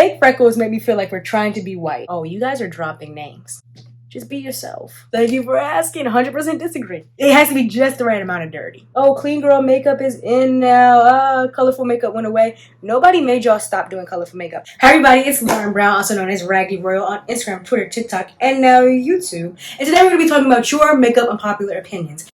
fake freckles make me feel like we're trying to be white. Oh, you guys are dropping names. Just be yourself. Thank you for asking. 100% disagree. It has to be just the right amount of dirty. Oh, clean girl makeup is in now. Colorful makeup went away. Nobody made y'all stop doing colorful makeup. Hi everybody, it's Lauren Brown, also known as Raggy Royal on Instagram, Twitter, TikTok, and now YouTube. And today we're going to be talking about your makeup unpopular opinions.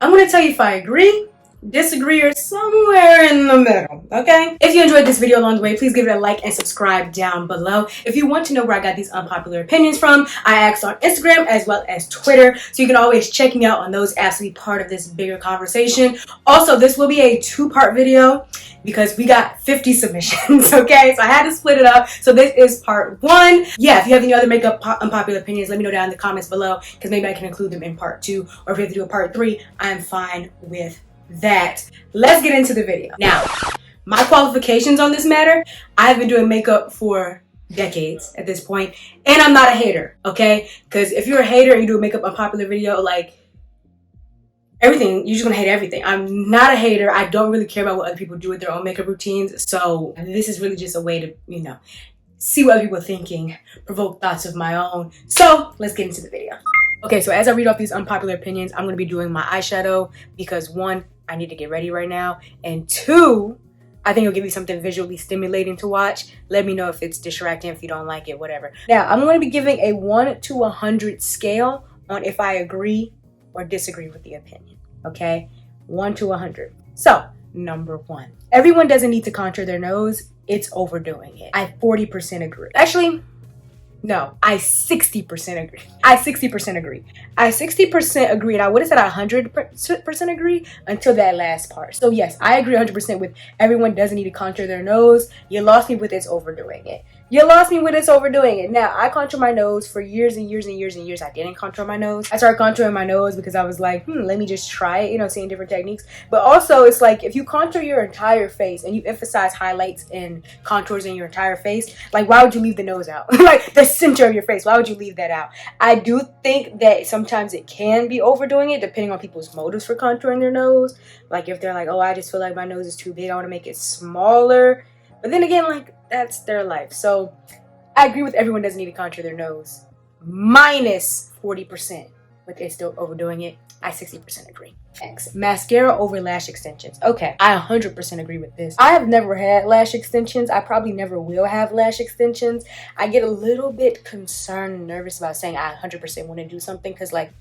I'm going to tell you if I agree, disagree, or somewhere in the middle, okay? If you enjoyed this video along the way, please give it a like and subscribe down below. If you want to know where I got these unpopular opinions from, I asked on Instagram as well as Twitter, so you can always check me out on those apps to be part of this bigger conversation. Also, this will be a two-part video because we got 50 submissions, okay? So I had to split it up. So this is part one. Yeah, if you have any other makeup unpopular opinions, let me know down in the comments below because maybe I can include them in part two. Or if you have to do a part three, I'm fine with that. Let's get into the video. Now, my qualifications on this matter, I've been doing makeup for decades at this point, and I'm not a hater, okay? Because if you're a hater and you do a makeup unpopular video, like, everything, you're just gonna hate everything. I'm not a hater. I don't really care about what other people do with their own makeup routines. So this is really just a way to, you know, see what other people are thinking, provoke thoughts of my own. So let's get into the video. Okay, so as I read off these unpopular opinions, I'm gonna be doing my eyeshadow because one, I need to get ready right now, and two, I think it'll give you something visually stimulating to watch. Let me know if it's distracting, if you don't like it, whatever. Now, I'm gonna be giving a 1 to 100 scale on if I agree or disagree with the opinion, okay? 1 to 100. So, number one, everyone doesn't need to contour their nose. It's overdoing it. I 40% agree. Actually, no, I 60% agree. I 60% agree. I 60% agree, and I would have said 100% agree until that last part. So yes, I agree 100% with everyone doesn't need to contour their nose. You lost me with it's overdoing it. You lost me with it's overdoing it. Now, I contour my nose for years and years and years and years. I didn't contour my nose. I started contouring my nose because I was like, let me just try it, you know, seeing different techniques. But also, it's like, if you contour your entire face and you emphasize highlights and contours in your entire face, like, why would you leave the nose out? Like, the center of your face, why would you leave that out? I do think that sometimes it can be overdoing it, depending on people's motives for contouring their nose. Like, if they're like, oh, I just feel like my nose is too big, I want to make it smaller. But then again, like, that's their life. So I agree with everyone doesn't need to contour their nose. Minus 40% with it still overdoing it. I 60% agree. Next, mascara over lash extensions. Okay, I 100% agree with this. I have never had lash extensions. I probably never will have lash extensions. I get a little bit concerned and nervous about saying I 100% want to do something because, like,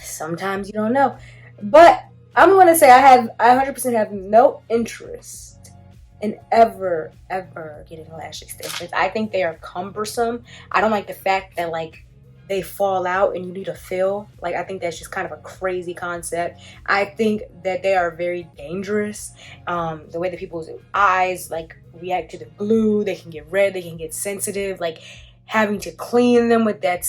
sometimes you don't know. But I'm going to say I 100% have no interest in ever getting lash extensions. I think they are cumbersome. I don't like the fact that, like, they fall out and you need a fill. Like, I think that's just kind of a crazy concept. I think that they are very dangerous. The way that people's eyes, like, react to the glue, they can get red, they can get sensitive. Like, having to clean them with that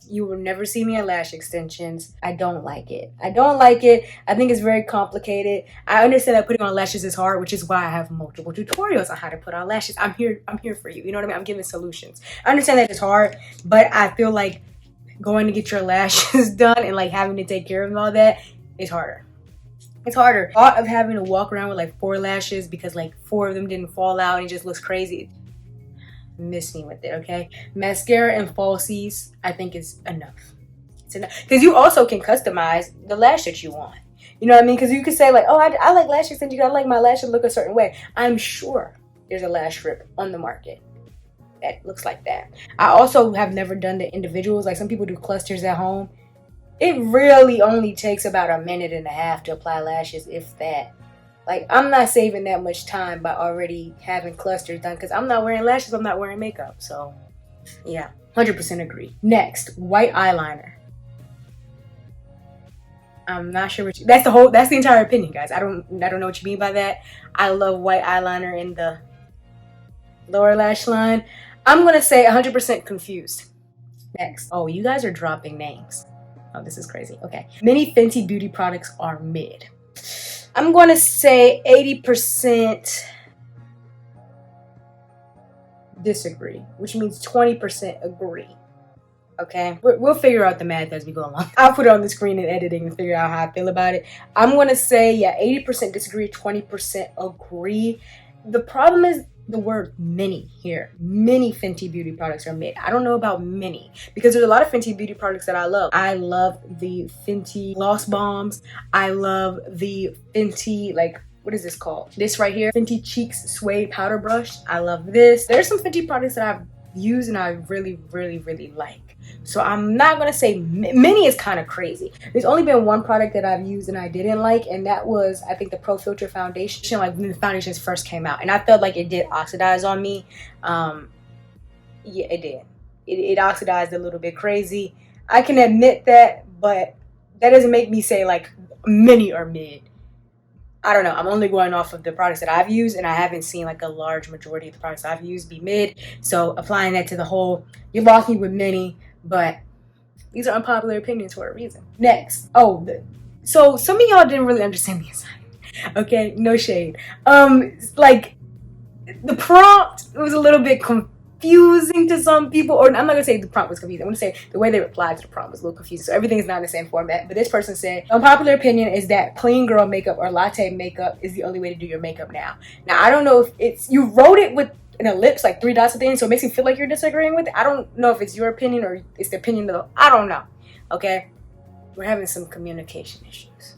You will never see me at lash extensions. I don't like it. I don't like it. I think it's very complicated. I understand that putting on lashes is hard, which is why I have multiple tutorials on how to put on lashes. I'm here for you. You know what I mean? I'm giving solutions. I understand that it's hard, but I feel like going to get your lashes done and, like, having to take care of all that is harder. It's harder. The thought of having to walk around with, like, 4 lashes because, like, 4 of them didn't fall out and it just looks crazy. Miss me with it, okay? Mascara and falsies, I think is enough. It's enough because you also can customize the lash that you want. You know what I mean? Because you could say, like, oh, I like lash extensions. I like my lashes to look a certain way. I'm sure there's a lash strip on the market that looks like that. I also have never done the individuals. Like, some people do clusters at home. It really only takes about a minute and a half to apply lashes, if that. Like, I'm not saving that much time by already having clusters done because I'm not wearing lashes, I'm not wearing makeup. So, yeah, 100% agree. Next, white eyeliner. I'm not sure what you, that's the entire opinion, guys. I don't know what you mean by that. I love white eyeliner in the lower lash line. I'm going to say 100% confused. Next. Oh, you guys are dropping names. Oh, this is crazy. Okay. Many Fenty beauty products are mid. I'm going to say 80%. disagree, which means 20% agree. Okay, we'll figure out the math as we go along. I'll put it on the screen in editing and figure out how I feel about it. I'm gonna say, yeah, 80% disagree, 20% agree. The problem is the word many here. Many Fenty beauty products are mid. I don't know about many because there's a lot of Fenty beauty products that I love. I love the Fenty gloss bombs. I love the Fenty, like, what is this called? This right here, Fenty Cheeks Suede Powder Brush. I love this. There's some Fenty products that I've used and I really, really, really like. So I'm not gonna say many is kind of crazy. There's only been one product that I've used and I didn't like, and that was, I think, the Pro Filter foundation, like when the foundations first came out, and I felt like it did oxidize on me. Yeah, it did. It oxidized a little bit crazy. I can admit that, but that doesn't make me say like many are mid. I don't know. I'm only going off of the products that I've used, and I haven't seen like a large majority of the products I've used be mid. So applying that to the whole, you're walking with many, but these are unpopular opinions for a reason. Next. Oh, so some of y'all didn't really understand the assignment. Okay, no shade. Like the prompt was a little bit confusing to some people, or I'm not gonna say the prompt was confusing. I'm gonna say the way they replied to the prompt was a little confusing. So everything is not in the same format. But this person said, unpopular opinion is that clean girl makeup or latte makeup is the only way to do your makeup now. Now I don't know if it's, you wrote it with an ellipse, like 3 dots at the end, so it makes me feel like you're disagreeing with it. I don't know if it's your opinion or it's the opinion of, I don't know. Okay, we're having some communication issues,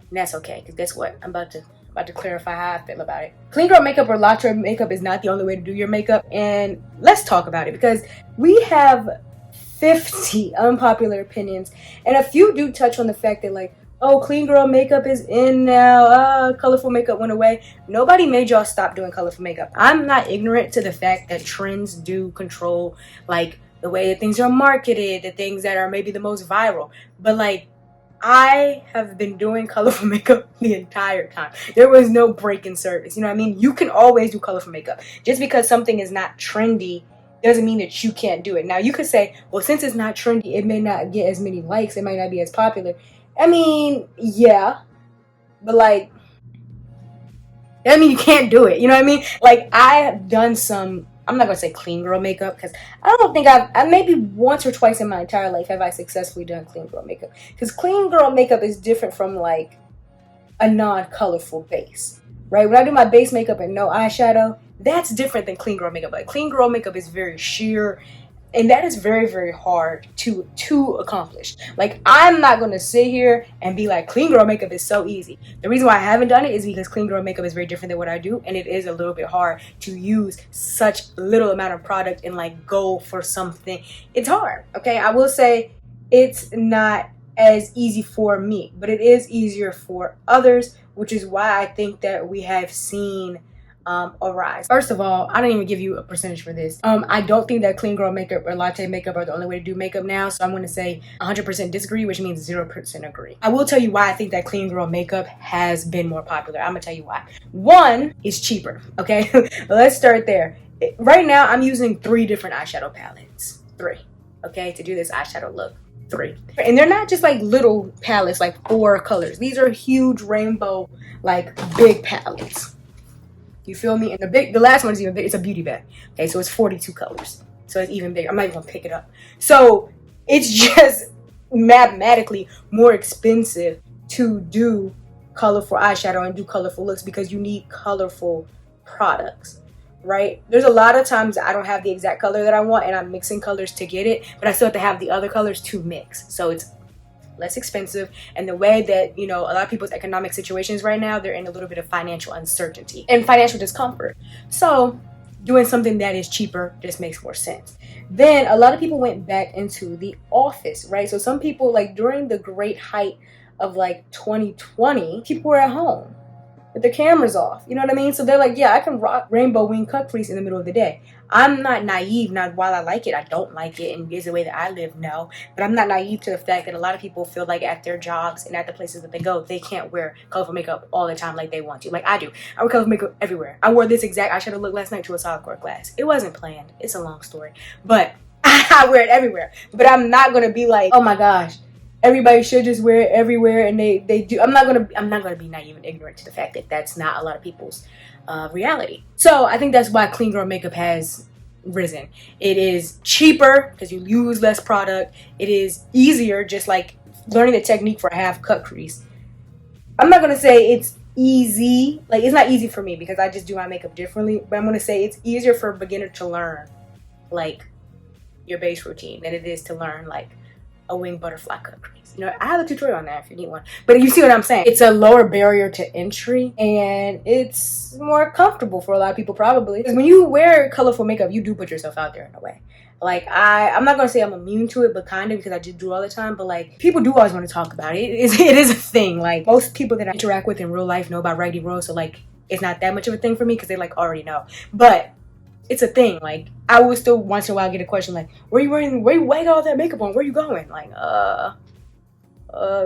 and that's okay, because guess what? I'm about to clarify how I feel about it. Clean girl makeup or latte makeup is not the only way to do your makeup, and let's talk about it because we have 50 unpopular opinions, and a few do touch on the fact that, like, oh, clean girl makeup is in now, colorful makeup went away. Nobody made y'all stop doing colorful makeup. I'm not ignorant to the fact that trends do control, like, the way that things are marketed, the things that are maybe the most viral, but like, I have been doing colorful makeup the entire time. There was no break in service. You know what I mean? You can always do colorful makeup. Just because something is not trendy doesn't mean that you can't do it. Now, you could say, well, since it's not trendy, it may not get as many likes. It might not be as popular. I mean, yeah. But, like, that doesn't mean you can't do it. You know what I mean? Like, I have done some, I'm not going to say clean girl makeup because I don't think I maybe once or twice in my entire life have I successfully done clean girl makeup. Because clean girl makeup is different from like a non-colorful base, right? When I do my base makeup and no eyeshadow, that's different than clean girl makeup. Like clean girl makeup is very sheer, and that is very, very hard to accomplish. Like, I'm not going to sit here and be like, clean girl makeup is so easy. The reason why I haven't done it is because clean girl makeup is very different than what I do. And it is a little bit hard to use such little amount of product and like go for something. It's hard, okay? I will say it's not as easy for me, but it is easier for others, which is why I think that we have seen a rise. First of all, I don't even give you a percentage for this. I don't think that clean girl makeup or latte makeup are the only way to do makeup now, so I'm going to say 100% disagree, which means 0% agree. I will tell you why I think that clean girl makeup has been more popular. I'm going to tell you why. One, it's cheaper, okay? Let's start there. Right now, I'm using 3 different eyeshadow palettes. 3, okay, to do this eyeshadow look. 3. And they're not just like little palettes, like 4 colors. These are huge rainbow, like big palettes. You feel me? And the last one is even big. It's a beauty bag. Okay, so it's 42 colors. So it's even bigger. I'm not even gonna pick it up. So it's just mathematically more expensive to do colorful eyeshadow and do colorful looks because you need colorful products, right? There's a lot of times I don't have the exact color that I want and I'm mixing colors to get it, but I still have to have the other colors to mix. So it's less expensive, and the way that, you know, a lot of people's economic situations right now, they're in a little bit of financial uncertainty and financial discomfort, so doing something that is cheaper just makes more sense. Then a lot of people went back into the office, right? So some people, like during the great height of like 2020, people were at home with the cameras off, you know what I mean? So they're like, yeah, I can rock rainbow wing cut crease in the middle of the day. I'm not naive. Now, while I like it, I don't like it, and it's the way that I live, no. But I'm not naive to the fact that a lot of people feel like at their jobs and at the places that they go, they can't wear colorful makeup all the time like they want to. Like I do. I wear colorful makeup everywhere. I wore this exact eyeshadow look last night to a solid core class. It wasn't planned. It's a long story. But I wear it everywhere. But I'm not going to be like, oh my gosh, everybody should just wear it everywhere, and they do. I'm not gonna be naive and ignorant to the fact that that's not a lot of people's reality. So I think that's why clean girl makeup has risen. It is cheaper because you use less product. It is easier, just like learning the technique for a half cut crease. I'm not gonna say it's easy, like it's not easy for me because I just do my makeup differently, but I'm gonna say it's easier for a beginner to learn like your base routine than it is to learn like a wing butterfly cut crease. You know, I have a tutorial on that if you need one, but you see what I'm saying. It's a lower barrier to entry and it's more comfortable for a lot of people probably, because when you wear colorful makeup you do put yourself out there in a way. Like I'm not gonna say I'm immune to it, but kind of, because I just do all the time. But like people do always want to talk about it. It is a thing. Like most people that I interact with in real life know about righty roll, so like it's not that much of a thing for me because they like already know. But it's a thing. Like I would still once in a while get a question like, where you got all that makeup on? Where you going? Like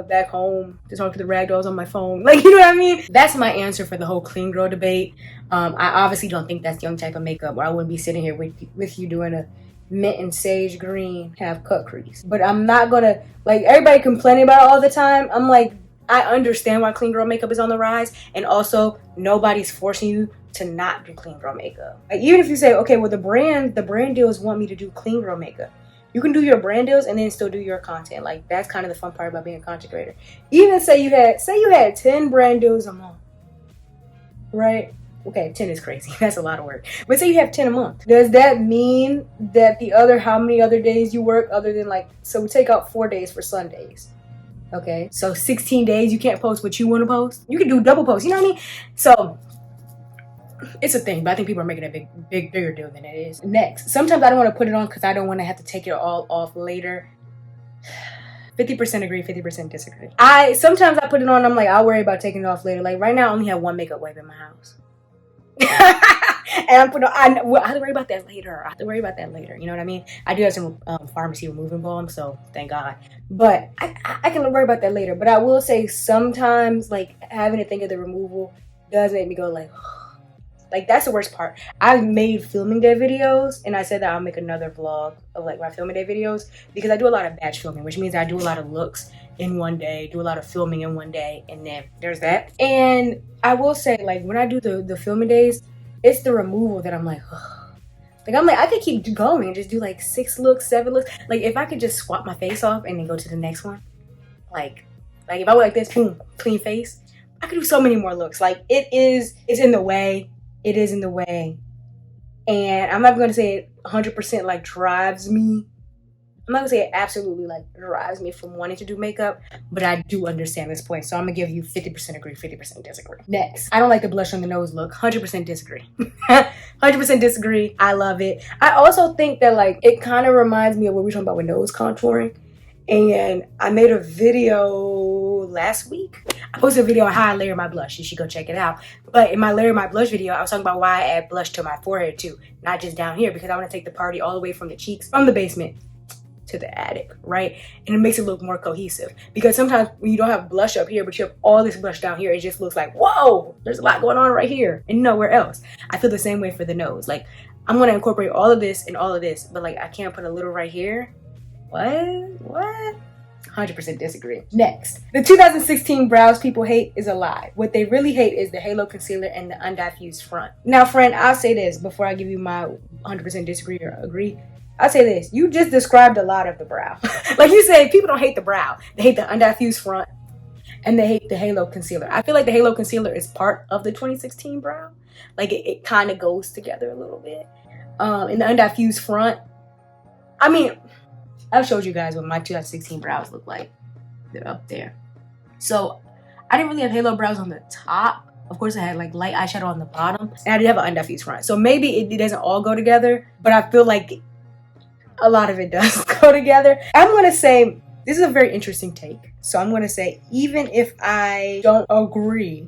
back home to talk to the ragdolls on my phone. Like, you know what I mean? That's my answer for the whole clean girl debate. I obviously don't think that's the only type of makeup, or I wouldn't be sitting here with you doing a mint and sage green half cut crease. But I'm not gonna, like, everybody complaining about it all the time. I'm like, I understand why clean girl makeup is on the rise, and also nobody's forcing you to not do clean girl makeup. Like even if you say, okay, well the brand deals want me to do clean girl makeup, you can do your brand deals and then still do your content. Like that's kind of the fun part about being a content creator. Even say you had 10 brand deals a month, right? Okay, 10 is crazy. That's a lot of work. But say you have 10 a month. Does that mean that how many other days you work other than like, so we take out 4 days for Sundays. Okay, so 16 days you can't post what you want to post? You can do double posts, you know what I mean? So it's a thing, but I think people are making a bigger deal than it is. Next, sometimes I don't want to put it on because I don't want to have to take it all off later. 50% agree, 50% disagree. Sometimes I put it on, I'm like, I'll worry about taking it off later. Like right now I only have one makeup wipe in my house. And I'm putting on, I have to worry about that later. You know what I mean? I do have some pharmacy removing balm, so thank God. But I can worry about that later. But I will say sometimes like having to think of the removal does make me go like, like that's the worst part. I've made filming day videos and I said that I'll make another vlog of like my filming day videos because I do a lot of batch filming, which means I do a lot of looks in one day, do a lot of filming in one day, and then there's that. And I will say like when I do the filming days, it's the removal that I'm like, ugh. Like I'm like, I could keep going and just do like 6 looks, 7 looks. Like if I could just swap my face off and then go to the next one. Like if I were like this, boom, clean face, I could do so many more looks. Like it's in the way. It is in the way. And I'm not going to say it 100% like drives me. I'm not going to say it absolutely like drives me from wanting to do makeup, but I do understand this point. So I'm going to give you 50% agree, 50% disagree. Next, I don't like the blush on the nose look. 100% disagree. 100% disagree. I love it. I also think that like it kind of reminds me of what we were talking about with nose contouring. And I made a video last week. I posted a video on how I layer my blush. You should go check it out. But in my layer my blush video, I was talking about why I add blush to my forehead too, not just down here, because I want to take the party all the way from the cheeks, from the basement to the attic, right? And it makes it look more cohesive. Because sometimes when you don't have blush up here, but you have all this blush down here, it just looks like, whoa, there's a lot going on right here and nowhere else. I feel the same way for the nose. Like I'm going to incorporate all of this and all of this, but like I can't put a little right here. What? 100% disagree. Next, the 2016 brows people hate is a lie. What they really hate is the halo concealer and the undiffused front. Now, friend, I'll say this before I give you my 100% disagree or agree. I'll say this. You just described a lot of the brow. Like you say, people don't hate the brow. They hate the undiffused front and they hate the halo concealer. I feel like the halo concealer is part of the 2016 brow. Like it kind of goes together a little bit. And the undiffused front, I mean, I've showed you guys what my 2016 brows look like. They're up there. So I didn't really have halo brows on the top. Of course, I had like light eyeshadow on the bottom. And I did have an undiffused front. So maybe it doesn't all go together. But I feel like a lot of it does go together. I'm going to say, this is a very interesting take. So I'm going to say, even if I don't agree,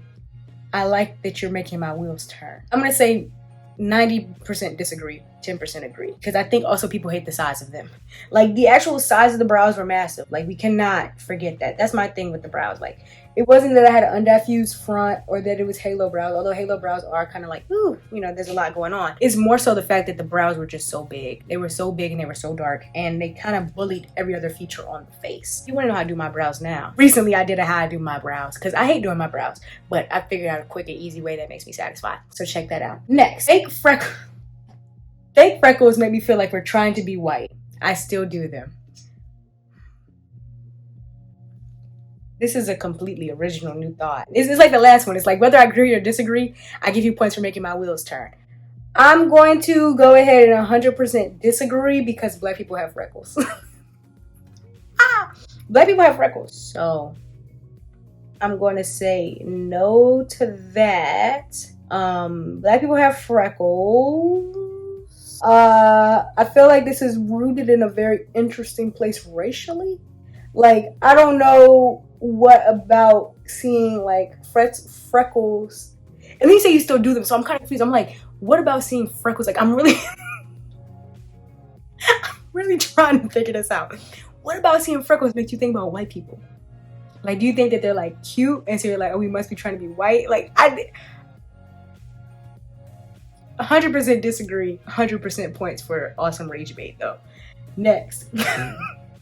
I like that you're making my wheels turn. I'm going to say 90% disagree, 10% agree. Because I think also people hate the size of them. Like the actual size of the brows were massive. Like we cannot forget that. That's my thing with the brows. Like it wasn't that I had an undiffused front or that it was halo brows. Although halo brows are kind of like, ooh, you know, there's a lot going on. It's more so the fact that the brows were just so big. They were so big and they were so dark. And they kind of bullied every other feature on the face. You want to know how I do my brows now? Recently I did a how I do my brows. Because I hate doing my brows. But I figured out a quick and easy way that makes me satisfied. So check that out. Next, fake freckles. Fake freckles make me feel like we're trying to be white. I still do them. This is a completely original new thought. It's like the last one. It's like whether I agree or disagree, I give you points for making my wheels turn. I'm going to go ahead and 100% disagree because black people have freckles. Black people have freckles. So I'm going to say no to that. Black people have freckles. I feel like this is rooted in a very interesting place racially. Like, I don't know what about seeing like freckles. And then you say you still do them, so I'm kind of confused. I'm like, what about seeing freckles? Like, I'm really I'm really trying to figure this out. What about seeing freckles makes you think about white people? Like, do you think that they're like cute and so you're like, oh, we must be trying to be white? Like, I 100% disagree. 100% points for awesome rage bait though. Next.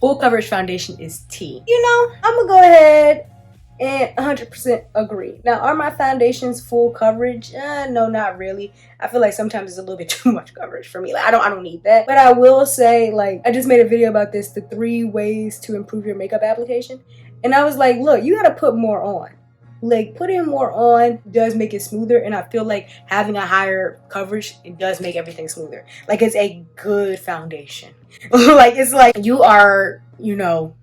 Full coverage foundation is T. You know, I'm gonna go ahead and 100% agree. Now, are my foundations full coverage? No, not really. I feel like sometimes it's a little bit too much coverage for me. Like, I don't need that. But I will say, like, I just made a video about this, the 3 ways to improve your makeup application. And I was like, look, you gotta put more on. Like, putting more on does make it smoother, and I feel like having a higher coverage, it does make everything smoother. Like, it's a good foundation. Like, it's like you are, you know,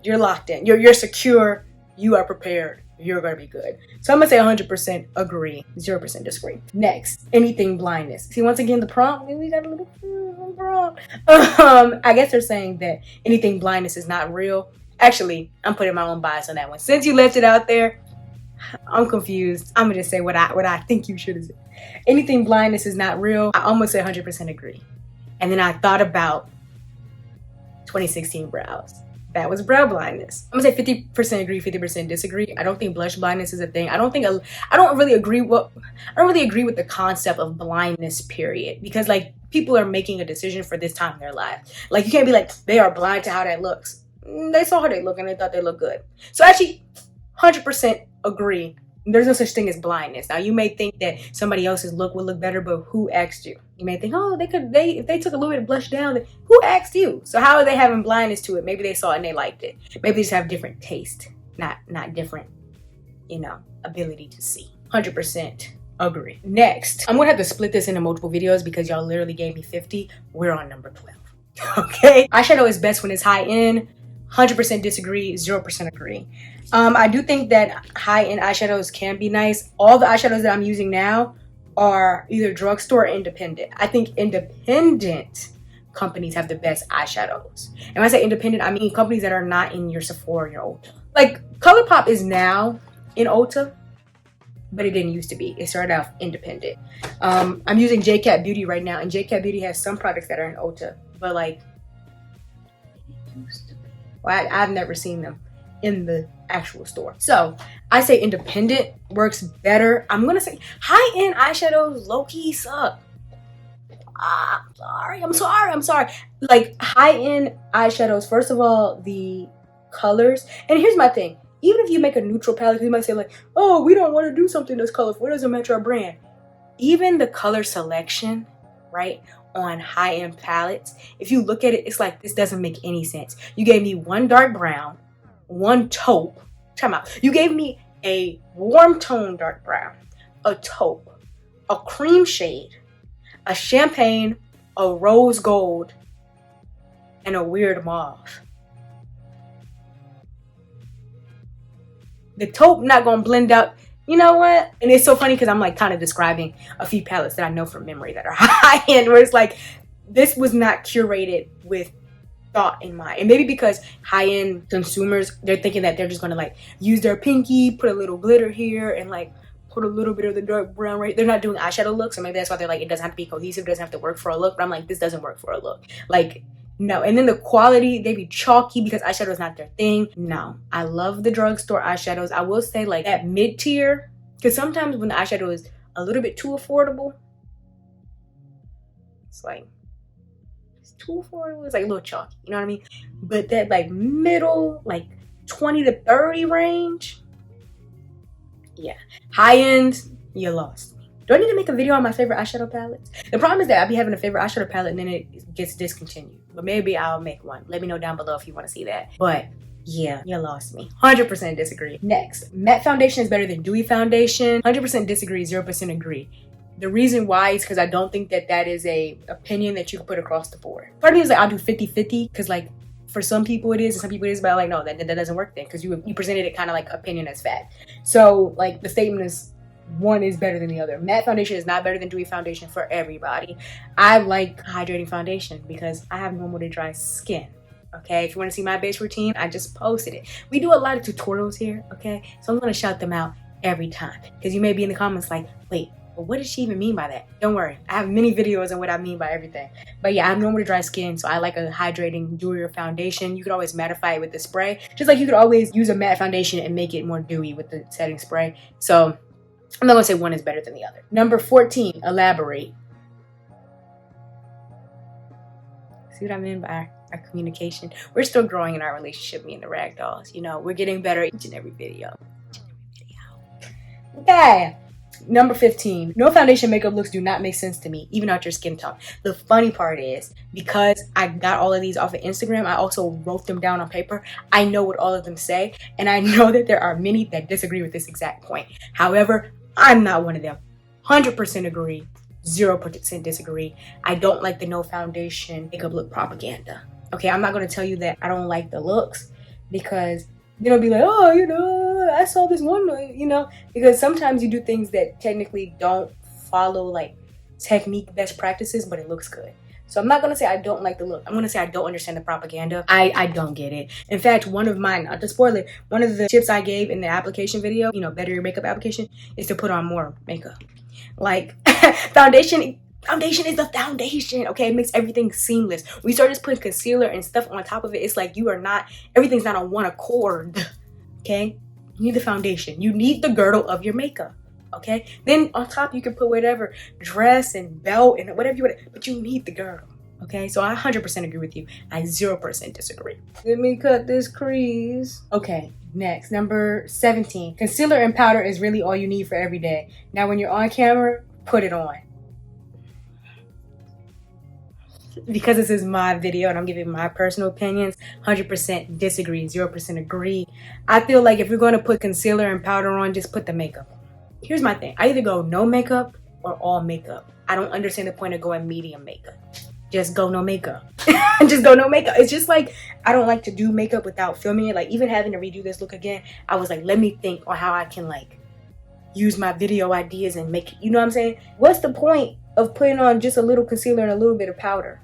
you're locked in. You're secure. You are prepared. You're gonna be good. So I'm gonna say 100% agree, 0% disagree. Next, anything blindness. See, once again, the prompt, we got a little prompt. I guess they're saying that anything blindness is not real. Actually, I'm putting my own bias on that one. Since you left it out there, I'm confused. I'm gonna just say what I think you should have said. Anything blindness is not real. I almost say 100% agree. And then I thought about 2016 brows. That was brow blindness. I'm gonna say 50% agree, 50% disagree. I don't think blush blindness is a thing. I don't really agree with the concept of blindness, period. Because like, people are making a decision for this time in their life. Like, you can't be like, they are blind to how that looks. They saw how they look and they thought they looked good. So actually, 100% agree. There's no such thing as blindness. Now, you may think that somebody else's look would look better, but who asked you? You may think, oh, if they took a little bit of blush down, then who asked you? So how are they having blindness to it? Maybe they saw it and they liked it. Maybe they just have different taste, not different, you know, ability to see. 100% agree. Next, I'm gonna have to split this into multiple videos because y'all literally gave me 50. We're on number 12. Okay. Eyeshadow is best when it's high end. 100% disagree, 0% agree. I do think that high-end eyeshadows can be nice. All the eyeshadows that I'm using now are either drugstore or independent. I think independent companies have the best eyeshadows. And when I say independent, I mean companies that are not in your Sephora or your Ulta. Like, Colourpop is now in Ulta, but it didn't used to be. It started off independent. I'm using Jade Beauty right now, and Jade Beauty has some products that are in Ulta, but like, I've never seen them in the actual store. So I say independent works better. I'm gonna say high-end eyeshadows low-key suck. I'm sorry. Like, high-end eyeshadows, first of all, the colors. And here's my thing. Even if you make a neutral palette, you might say like, oh, we don't want to do something that's colorful. It doesn't match our brand. Even the color selection, right, on high-end palettes, if you look at it, it's like, this doesn't make any sense. You gave me one dark brown, one taupe. Time out. You gave me a warm tone dark brown, a taupe, a cream shade, a champagne, a rose gold, and a weird mauve. The taupe not gonna blend out. You know what? And it's so funny because I'm like kind of describing a few palettes that I know from memory that are high end, where it's like, this was not curated with thought in mind. And maybe because high end consumers, they're thinking that they're just gonna like use their pinky, put a little glitter here, and like put a little bit of the dark brown right. They're not doing eyeshadow looks, so maybe that's why they're like, it doesn't have to be cohesive, it doesn't have to work for a look. But I'm like, this doesn't work for a look. Like, no. And then the quality, they be chalky because eyeshadow is not their thing. No, I love the drugstore eyeshadows. I will say like that mid-tier, because sometimes when the eyeshadow is a little bit too affordable, it's like, it's too affordable. It's like a little chalky, you know what I mean? But that like middle, like 20 to 30 range, yeah. High end, you lost me. Do I need to make a video on my favorite eyeshadow palettes? The problem is that I be having a favorite eyeshadow palette and then it gets discontinued. But maybe I'll make one. Let me know down below if you want to see that. But yeah, you lost me. 100% disagree. Next, matte foundation is better than dewy foundation. 100% disagree, 0% agree. The reason why is because I don't think that that is a opinion that you can put across the board. Part of me is like, I'll do 50-50 because like for some people it is and some people it is, but I'm like, no, that doesn't work then because you presented it kind of like opinion as fact. So like the statement is one is better than the other. Matte foundation is not better than dewy foundation for everybody. I like hydrating foundation because I have normal to dry skin. Okay, if you want to see my base routine, I just posted it. We do a lot of tutorials here, okay? So I'm going to shout them out every time because you may be in the comments like, wait, but what does she even mean by that? Don't worry, I have many videos on what I mean by everything. But yeah, I have normal to dry skin, so I like a hydrating, dewier foundation. You could always mattify it with the spray, just like you could always use a matte foundation and make it more dewy with the setting spray. So I'm not going to say one is better than the other. Number 14, elaborate. See what I mean by our communication? We're still growing in our relationship, me and the ragdolls. You know, we're getting better each and every video. Okay. Number 15, no foundation makeup looks do not make sense to me, even out your skin tone. The funny part is, because I got all of these off of Instagram, I also wrote them down on paper. I know what all of them say, and I know that there are many that disagree with this exact point. However, I'm not one of them. 100% agree, 0% disagree. I don't like the no foundation makeup look propaganda. Okay, I'm not going to tell you that I don't like the looks because then I'll be like, oh, you know, I saw this one, you know, because sometimes you do things that technically don't follow like technique best practices, but it looks good. So I'm not going to say I don't like the look. I'm going to say I don't understand the propaganda. I don't get it. In fact, one of mine, not to spoil it, one of the tips I gave in the application video, you know, better your makeup application, is to put on more makeup. Like foundation is the foundation, okay? It makes everything seamless. When you start just putting concealer and stuff on top of it, it's like you are not, everything's not on one accord, okay? You need the foundation. You need the girdle of your makeup, okay? Then on top, you can put whatever, dress and belt and whatever you want, but you need the girdle, okay? So I 100% agree with you. I 0% disagree. Let me cut this crease. Okay, next, number 17. Concealer and powder is really all you need for every day. Now, when you're on camera, put it on. Because this is my video and I'm giving my personal opinions, 100% disagree, 0% agree. I feel like if you're going to put concealer and powder on, just put the makeup on. Here's my thing. I either go no makeup or all makeup. I don't understand the point of going medium makeup. Just go no makeup. Just go no makeup. It's just like, I don't like to do makeup without filming it. Like even having to redo this look again, I was like, let me think on how I can like use my video ideas and make it, you know what I'm saying? What's the point of putting on just a little concealer and a little bit of powder?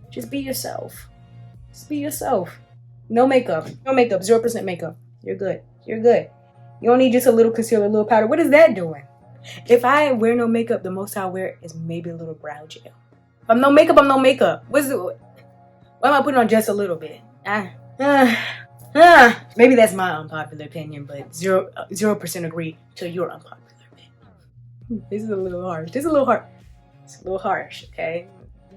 Just be yourself. Just be yourself. No makeup. No makeup. 0% makeup. You're good. You're good. You don't need just a little concealer, a little powder. What is that doing? If I wear no makeup, the most I'll wear is maybe a little brow gel. If I'm no makeup, I'm no makeup. What's it? Why am I putting on just a little bit? Maybe that's my unpopular opinion, but 0% agree to your unpopular opinion. This is a little harsh. This is a little harsh. It's a little harsh, okay?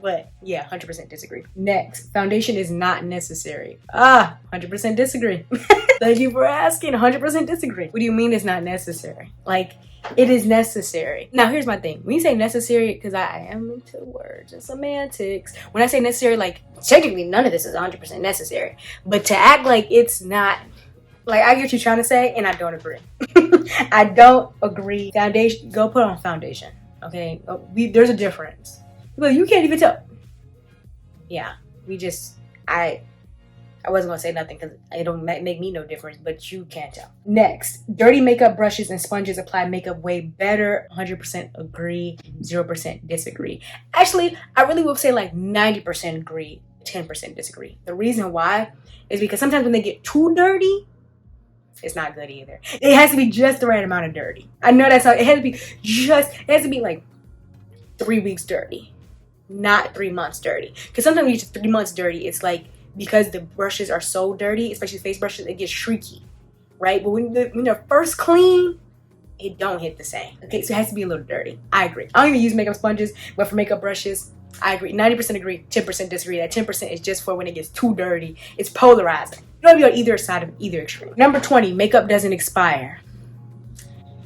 But yeah, 100% disagree. Next, foundation is not necessary. 100% disagree. Thank you for asking. 100% disagree. What do you mean it's not necessary? Like, it is necessary. Now, here's my thing. When you say necessary, because I am into words and semantics. When I say necessary, like, technically none of this is 100% necessary. But to act like it's not, like, I get what you're trying to say, and I don't agree. I don't agree. Foundation, go put on foundation, okay? There's a difference. Well, you can't even tell. Yeah, I wasn't gonna say nothing because it don't make me no difference, but you can't tell. Next, dirty makeup brushes and sponges apply makeup way better. 100% agree, 0% disagree. Actually, I really will say like 90% agree, 10% disagree. The reason why is because sometimes when they get too dirty, it's not good either. It has to be just the right amount of dirty. I know that's how it has to be like 3 weeks dirty. Not 3 months dirty, because sometimes when you get 3 months dirty, it's like because the brushes are so dirty, especially face brushes, it gets shrieky, right? But when they're first clean, it don't hit the same. Okay, so it has to be a little dirty. I agree. I don't even use makeup sponges, but for makeup brushes, I agree. 90% agree, 10% disagree. That 10% is just for when it gets too dirty. It's polarizing. You don't be on either side of either extreme. Number 20, makeup doesn't expire.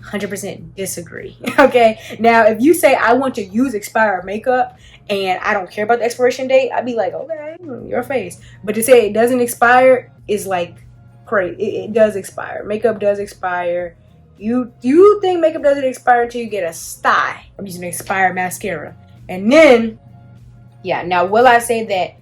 100% disagree. Okay, now if you say I want to use expired makeup and I don't care about the expiration date, I'd be like, okay, your face. But to say it doesn't expire is like crazy. It does expire. Makeup does expire. You think makeup doesn't expire until you get a sty. I'm using expired mascara. And then, yeah, now will I say that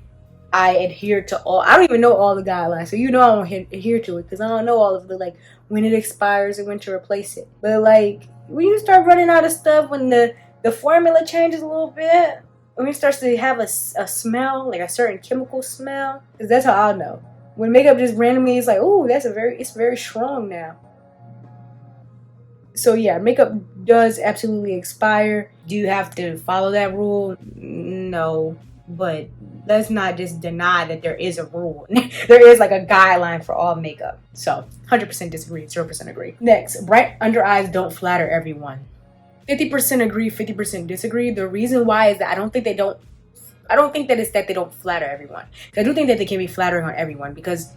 I adhere to all? I don't even know all the guidelines, so you know I won't adhere to it because I don't know all of the, like, when it expires and when to replace it. But like when you start running out of stuff, when the formula changes a little bit, when it starts to have a smell, like a certain chemical smell, because that's how I'll know. When makeup just randomly is like, oh, it's very strong now. So yeah, makeup does absolutely expire. Do you have to follow that rule? No, but let's not just deny that there is a rule. There is like a guideline for all makeup. So 100% disagree, 0% agree. Next, bright under eyes don't flatter everyone. 50% agree, 50% disagree. The reason why is that I don't think that it's that they don't flatter everyone. I do think that they can be flattering on everyone, because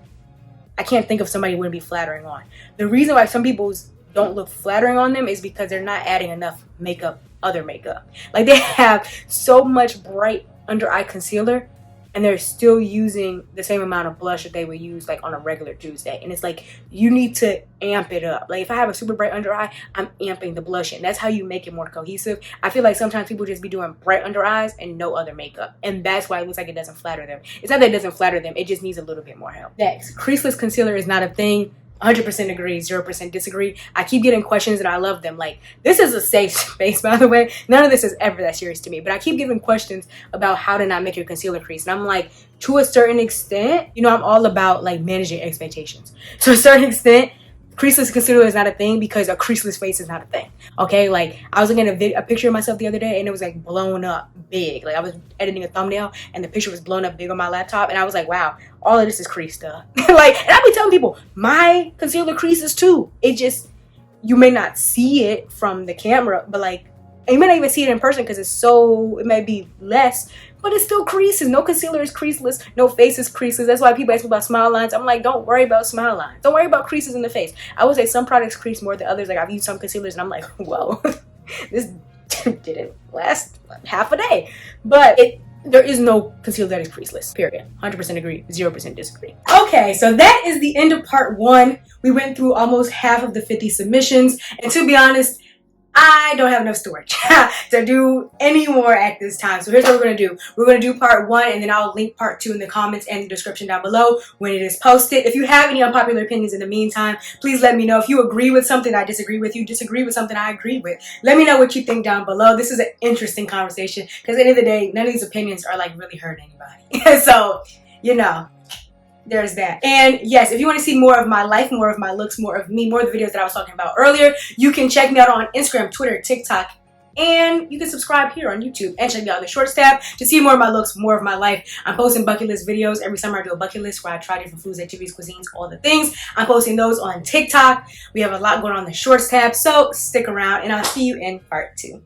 I can't think of somebody who wouldn't be flattering on. The reason why some people's don't look flattering on them is because they're not adding enough makeup, other makeup. Like they have so much bright under eye concealer and they're still using the same amount of blush that they would use like on a regular Tuesday. And it's like, you need to amp it up. Like if I have a super bright under eye, I'm amping the blush in. That's how you make it more cohesive. I feel like sometimes people just be doing bright under eyes and no other makeup. And that's why it looks like it doesn't flatter them. It's not that it doesn't flatter them, it just needs a little bit more help. Next, creaseless concealer is not a thing. 100% agree, 0% disagree. I keep getting questions and I love them. Like, this is a safe space, by the way. None of this is ever that serious to me. But I keep getting questions about how to not make your concealer crease. And I'm like, to a certain extent, you know, I'm all about like managing expectations. To a certain extent, creaseless concealer is not a thing because a creaseless face is not a thing. Okay, like I was looking at a picture of myself the other day and it was like blown up big. Like I was editing a thumbnail and the picture was blown up big on my laptop and I was like, wow, all of this is creased up. Like, and I be telling people my concealer creases too. It just, you may not see it from the camera, but like, and you may not even see it in person because it may be less, but it still creases. No concealer is creaseless. No face is creaseless. That's why people ask me about smile lines. I'm like, don't worry about smile lines. Don't worry about creases in the face. I would say some products crease more than others. Like I've used some concealers and I'm like, whoa, this didn't last half a day. But there is no concealer that is creaseless, period. 100% agree, 0% disagree. Okay, so that is the end of part 1. We went through almost half of the 50 submissions. And to be honest, I don't have enough storage to do any more at this time. So here's what we're going to do. We're going to do part 1 and then I'll link part 2 in the comments and the description down below when it is posted. If you have any unpopular opinions in the meantime, please let me know. If you agree with something I disagree with, you disagree with something I agree with, let me know what you think down below. This is an interesting conversation because at the end of the day, none of these opinions are like really hurting anybody. So, you know, there's that. And yes, if you want to see more of my life, more of my looks, more of me, more of the videos that I was talking about earlier, you can check me out on Instagram, Twitter, TikTok, and you can subscribe here on YouTube and check me out in the shorts tab to see more of my looks, more of my life. I'm posting bucket list videos. Every summer I do a bucket list where I try different foods, activities, cuisines, all the things. I'm posting those on TikTok. We have a lot going on in the shorts tab, so stick around and I'll see you in part 2.